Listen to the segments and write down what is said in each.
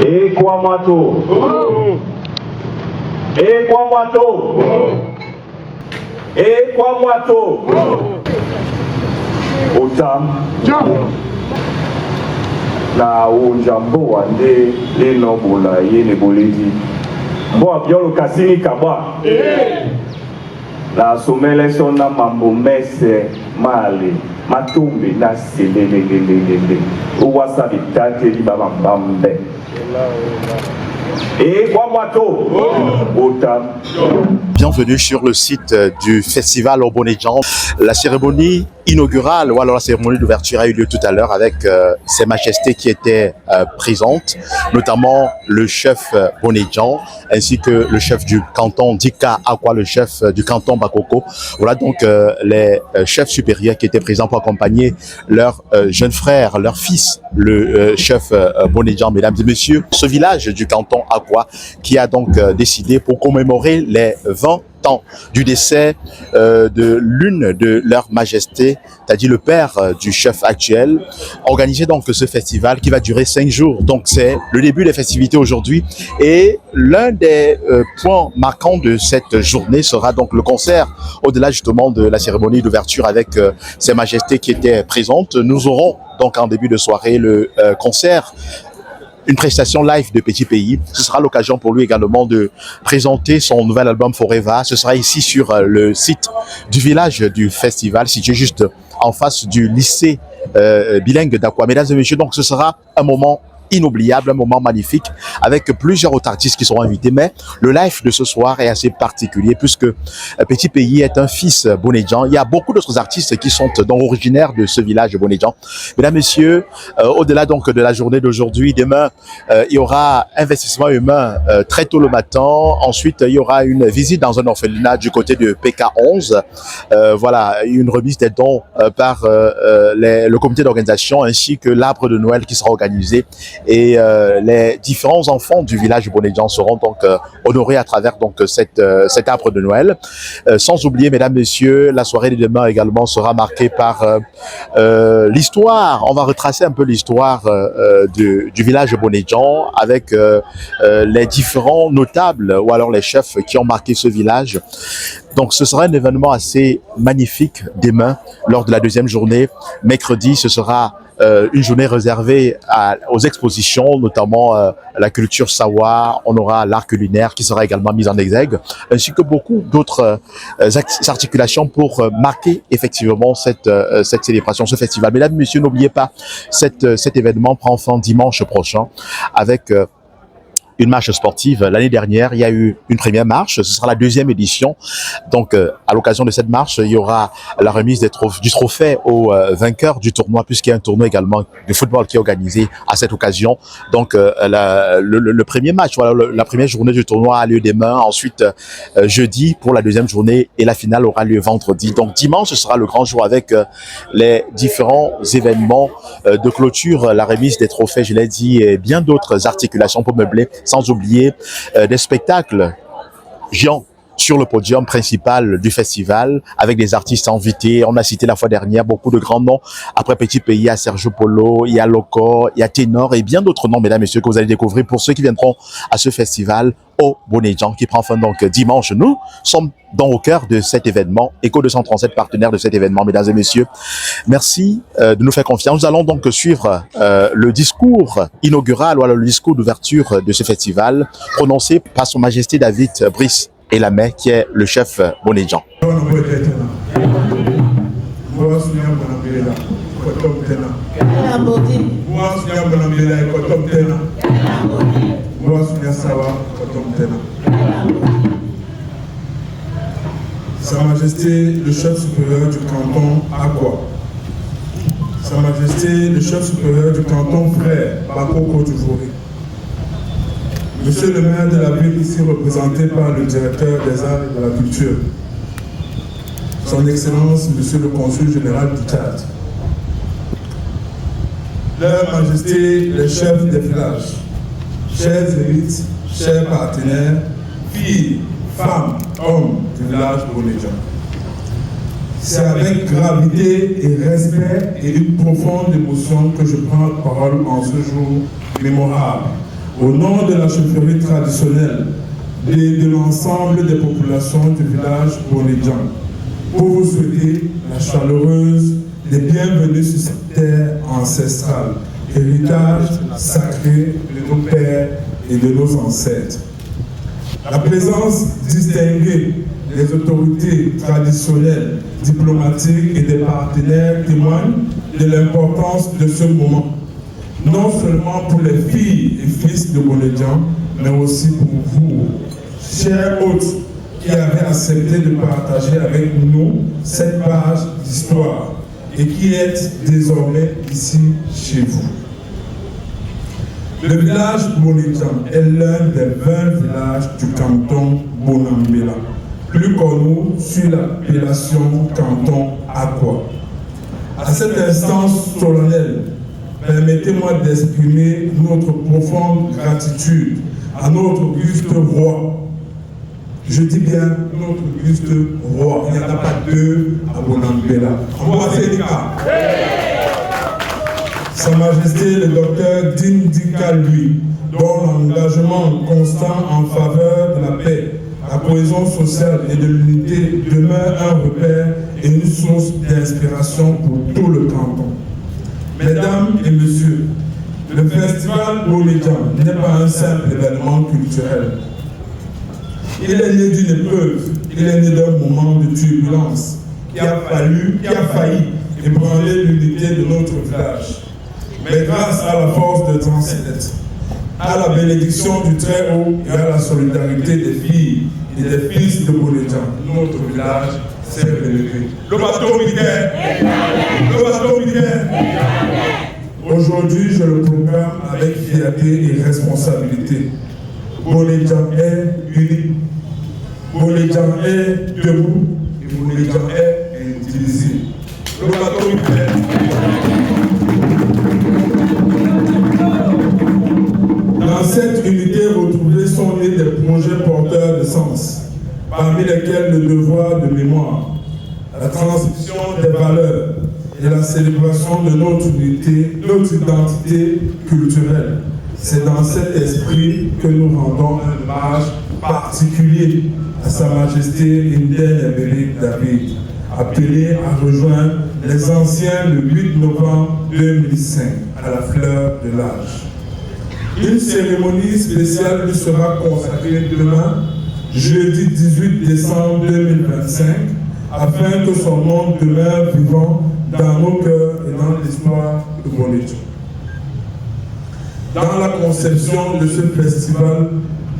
Et quoi mato? Et quoi mato? Et quoi mato? Otam. Na unjambo wande leno bola yene boledi. Bo abiolo kasini kabwa. La somele sona mambo mese male matumbi na selelelelele. Uwasa bitate li baba mbambe. Et quoi mato? Otam. Bienvenue sur le site du festival au Bonedjan. La cérémonie inaugurale, ou alors la cérémonie d'ouverture a eu lieu tout à l'heure avec Ses Majestés qui étaient présentes, notamment le chef Bonedjan ainsi que le chef du canton Dika Akwa, le chef du canton Bakoko. Voilà donc les chefs supérieurs qui étaient présents pour accompagner leur jeune frère, leur fils, le chef Bonedjan, mesdames et messieurs. Ce village du canton Akwa qui a donc décidé pour commémorer les 20 ans du décès de l'une de leurs majestés, c'est-à-dire le père du chef actuel, organiser donc ce festival qui va durer 5 jours. Donc c'est le début des festivités aujourd'hui et l'un des points marquants de cette journée sera donc le concert, au-delà justement de la cérémonie d'ouverture avec Ses Majestés qui étaient présentes. Nous aurons donc en début de soirée le concert, une prestation live de Petit Pays. Ce sera l'occasion pour lui également de présenter son nouvel album Forever. Ce sera ici sur le site du village du festival, situé juste en face du lycée bilingue d'Akwa. Mesdames et messieurs, donc ce sera un moment inoubliable, un moment magnifique avec plusieurs autres artistes qui seront invités, mais le live de ce soir est assez particulier puisque Petit Pays est un fils Bonedjan. Il y a beaucoup d'autres artistes qui sont donc originaires de ce village de Bonedjan. Mesdames, messieurs, au-delà donc de la journée d'aujourd'hui, demain il y aura investissement humain très tôt le matin. Ensuite, il y aura une visite dans un orphelinat du côté de PK11. Voilà, une remise des dons par le comité d'organisation ainsi que l'arbre de Noël qui sera organisé. Et les différents enfants du village de Bonedjan seront donc honorés à travers donc cet arbre de Noël. Sans oublier, mesdames, messieurs, la soirée de demain également sera marquée par l'histoire. On va retracer un peu l'histoire du village de Bonedjan avec les différents notables ou alors les chefs qui ont marqué ce village. Donc ce sera un événement assez magnifique demain lors de la deuxième journée. Mercredi, ce sera une journée réservée aux expositions, notamment la culture Sawa. On aura l'art culinaire qui sera également mis en exergue, ainsi que beaucoup d'autres articulations pour marquer effectivement cette célébration, ce festival. Mesdames et messieurs, n'oubliez pas, cet événement prend fin dimanche prochain avec une marche sportive. L'année dernière, il y a eu une première marche. Ce sera la deuxième édition. Donc, à l'occasion de cette marche, il y aura la remise du trophée aux vainqueurs du tournoi, puisqu'il y a un tournoi également de football qui est organisé à cette occasion. Donc, le premier match, voilà, la première journée du tournoi a lieu demain. Ensuite, jeudi pour la deuxième journée et la finale aura lieu vendredi. Donc, dimanche, ce sera le grand jour avec les différents événements de clôture, la remise des trophées, je l'ai dit, et bien d'autres articulations pour meubler. Sans oublier des spectacles géants sur le podium principal du festival avec des artistes invités. On a cité la fois dernière beaucoup de grands noms. Après Petit Pays, il y a Sergio Polo, il y a Loco, il y a Ténor et bien d'autres noms, mesdames et messieurs, que vous allez découvrir pour ceux qui viendront à ce festival au Bonedjan qui prend fin donc dimanche. Nous sommes au cœur de cet événement, Echo 237 partenaire de cet événement, mesdames et messieurs. Merci de nous faire confiance. Nous allons donc suivre le discours inaugural ou alors le discours d'ouverture de ce festival prononcé par Son Majesté David Brice Elamé, qui est le chef Bonedjan. Sa Majesté le chef supérieur du canton Akwa, Sa Majesté le chef supérieur du canton Frère Bakoko du Voré, Monsieur le maire de la ville ici représenté par le directeur des arts et de la culture, Son Excellence Monsieur le consul général du Tchad, Leur Majesté les chefs des villages, chers élites, chers partenaires, filles, femmes, hommes du village de Bonedjan. C'est avec gravité et respect et une profonde émotion que je prends la parole en ce jour mémorable au nom de la chefferie traditionnelle et de l'ensemble des populations du village Bonedjan, pour vous souhaiter la chaleureuse des bienvenus sur cette terre ancestrale, héritage sacré de nos pères et de nos ancêtres. La présence distinguée des autorités traditionnelles, diplomatiques et des partenaires témoigne de l'importance de ce moment, non seulement pour les filles et fils de Bonedjan, mais aussi pour vous, chers hôtes, qui avez accepté de partager avec nous cette page d'histoire et qui êtes désormais ici chez vous. Le village Bonedjan est l'un des 20 villages du canton Bonambela, plus connu sur l'appellation canton Akwa. À cette instance solennelle, permettez-moi d'exprimer notre profonde gratitude à notre auguste roi. Je dis bien notre auguste roi. Il n'y en a pas deux à Bonambela. Sa Majesté le docteur Dindika lui, dont l'engagement constant en faveur de la paix, la cohésion sociale et de l'unité demeure un repère et une source d'inspiration pour tout le canton. Mesdames et messieurs, le festival Bonedjan n'est pas un simple événement culturel. Il est né d'une épreuve, il est né d'un moment de turbulence qui a failli ébranler l'unité de notre village. Mais grâce à la force de Transnet, à la bénédiction du Très-Haut et à la solidarité des filles et des fils de Bonedjan, notre village s'est relevé. Le bateau militaire! Le bateau militaire! Aujourd'hui, je le proclame avec fierté et responsabilité. Bonedjan est uni. Bonedjan est debout et Bonedjan est indivisible. Le bateau militaire! Dans cette unité retrouvée sont nés des projets porteurs de sens, parmi lesquels le devoir de mémoire, la transmission des valeurs et la célébration de notre unité, notre identité culturelle. C'est dans cet esprit que nous rendons un hommage particulier à Sa Majesté Indel Ebele David, appelé à rejoindre les anciens le 8 novembre 2005 à la fleur de l'âge. Une cérémonie spéciale lui sera consacrée demain, jeudi 18 décembre 2025, afin que son nom demeure vivant dans nos cœurs et dans l'histoire de Bonedjan. Dans la conception de ce festival,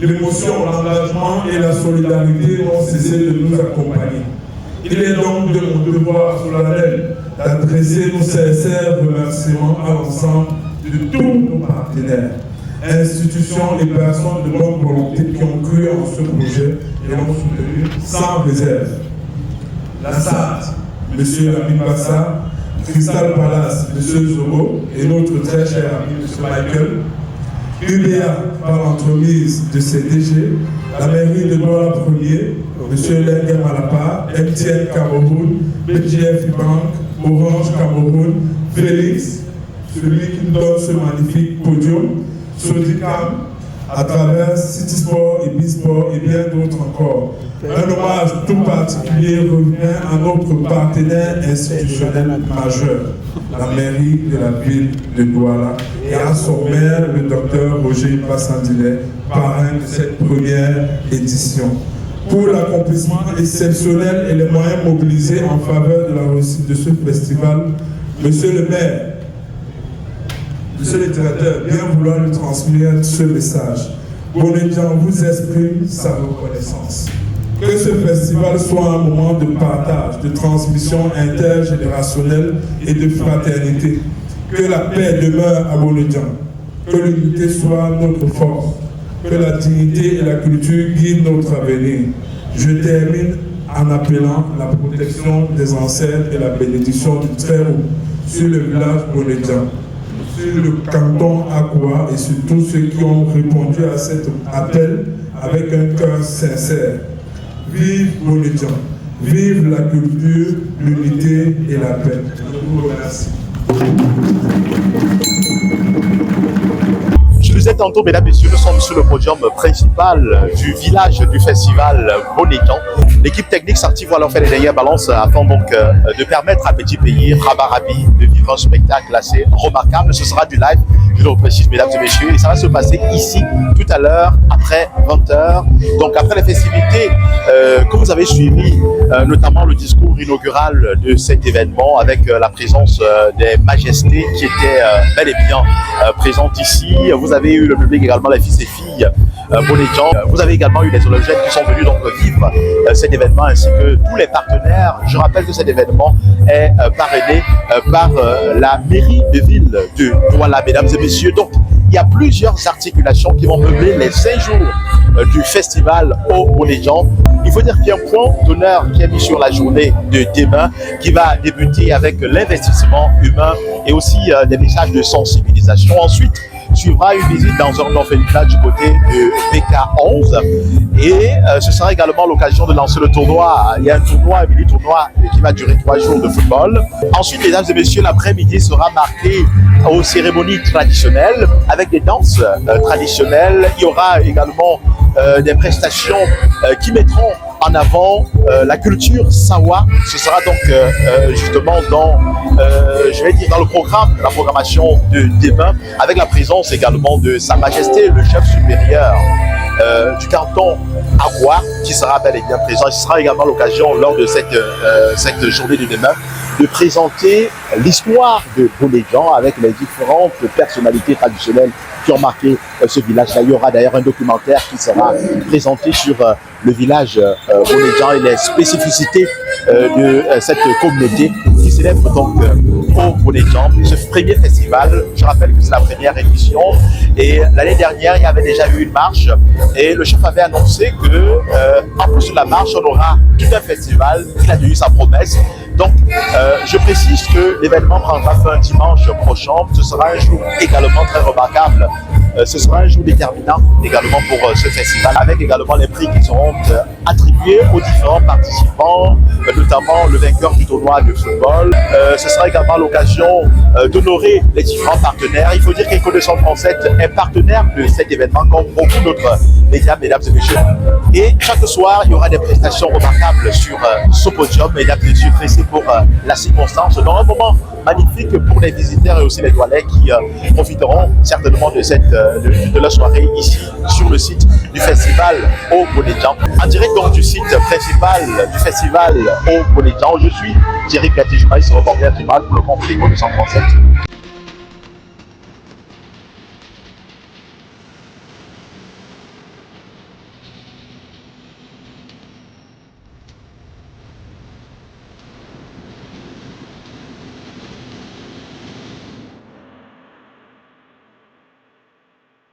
l'émotion, l'engagement et la solidarité n'ont cessé de nous accompagner. Il est donc de mon devoir solennel d'adresser nos sincères remerciements à l'ensemble de tous nos partenaires, institutions et personnes de bonne volonté qui ont cru en ce projet et l'ont soutenu sans réserve. La SAT, M. Amin Bassa, Crystal Palace, M. Zogo et notre très cher ami M. Michael, UBA par l'entremise de CDG, la mairie de Douala 1er, M. Lengue Malapa, MTN Cameroun, BGF Bank, Orange Cameroun, Félix, celui qui nous donne ce magnifique podium, Sodicam, à travers City Sport et Bisport et bien d'autres encore. Un hommage tout particulier revient à notre partenaire institutionnel majeur, la mairie de la ville de Douala, et à son maire, le docteur Roger Bassandile, parrain de cette première édition. Pour l'accomplissement exceptionnel et les moyens mobilisés en faveur de la réussite de ce festival, Monsieur le maire, Monsieur le directeur, bien vouloir lui transmettre ce message. Bonedjan vous exprime sa reconnaissance. Que ce festival soit un moment de partage, de transmission intergénérationnelle et de fraternité. Que la paix demeure à Bonedjan. Que l'unité soit notre force. Que la dignité et la culture guident notre avenir. Je termine en appelant la protection des ancêtres et la bénédiction du Très-Haut sur le village Bonedjan, sur le canton Akwa et sur tous ceux qui ont répondu à cet appel avec un cœur sincère. Vive Bonedjan, vive la culture, l'unité et la paix. Je vous remercie. Je vous ai tantôt, mesdames et messieurs, nous sommes sur le podium principal du village du festival Bonédian. L'équipe technique s'active alors fait les dernières balances afin donc de permettre à Petit Pays, Rabarabi, de vivre un spectacle assez remarquable. Ce sera du live, je le précise, mesdames et messieurs, et ça va se passer ici tout à l'heure après 20h. Donc après les festivités que vous avez suivies, notamment le discours inaugural de cet événement avec la présence des majestés qui étaient bel et bien présentes ici. Vous avez eu le public également, les fils et filles Bonédian. Vous avez également eu les hologènes qui sont venus donc vivre cet événement ainsi que tous les partenaires. Je rappelle que cet événement est parrainé par la mairie de ville de Douala, mesdames et messieurs. Donc il y a plusieurs articulations qui vont meubler les 5 jours du festival au Bonédian. Il faut dire qu'il y a un point d'honneur qui est mis sur la journée de demain qui va débuter avec l'investissement humain et aussi des messages de sensibilisation. Ensuite, suivra une visite dans un orphelinat du côté de BK11 et ce sera également l'occasion de lancer le tournoi. Il y a un tournoi, un mini-tournoi qui va durer 3 jours de football. Ensuite, mesdames et messieurs, l'après-midi sera marqué aux cérémonies traditionnelles avec des danses traditionnelles. Il y aura également des prestations qui mettront en avant la culture Sawa. Ce sera donc justement dans, je vais dire, dans le programme, la programmation de demain, avec la présence également de Sa Majesté, le chef supérieur du canton Aroua, qui sera bel et bien présent. Et ce sera également l'occasion, lors de cette journée de demain, de présenter l'histoire de Bonédian avec les différentes personnalités traditionnelles qui ont marqué ce village-là. Il y aura d'ailleurs un documentaire qui sera présenté sur le village Bonédian et les spécificités de cette communauté qui célèbre donc au Bonédian ce premier festival. Je rappelle que c'est la première édition et l'année dernière il y avait déjà eu une marche et le chef avait annoncé que en plus de la marche on aura tout un festival. Il a tenu sa promesse. Donc je précise que l'événement prendra fin dimanche prochain. Ce sera un jour également très remarquable. Ce sera un jour déterminant également pour ce festival, avec également les prix qui seront attribués aux différents participants, notamment le vainqueur du tournoi de football. Ce sera également l'occasion d'honorer les différents partenaires. Il faut dire qu'Écho 237 est partenaire de cet événement, comme beaucoup d'autres médias, mesdames et messieurs. Et chaque soir, il y aura des prestations remarquables sur ce podium, mesdames et messieurs, pressés pour la circonstance. Donc un moment magnifique pour les visiteurs et aussi les Doualais qui profiteront certainement de la soirée ici sur le site du festival au Bonédian. En direct donc du site principal du festival au Bonédian, je suis Thierry Catijoumaïs, reporter tribal pour le compte Écho 237.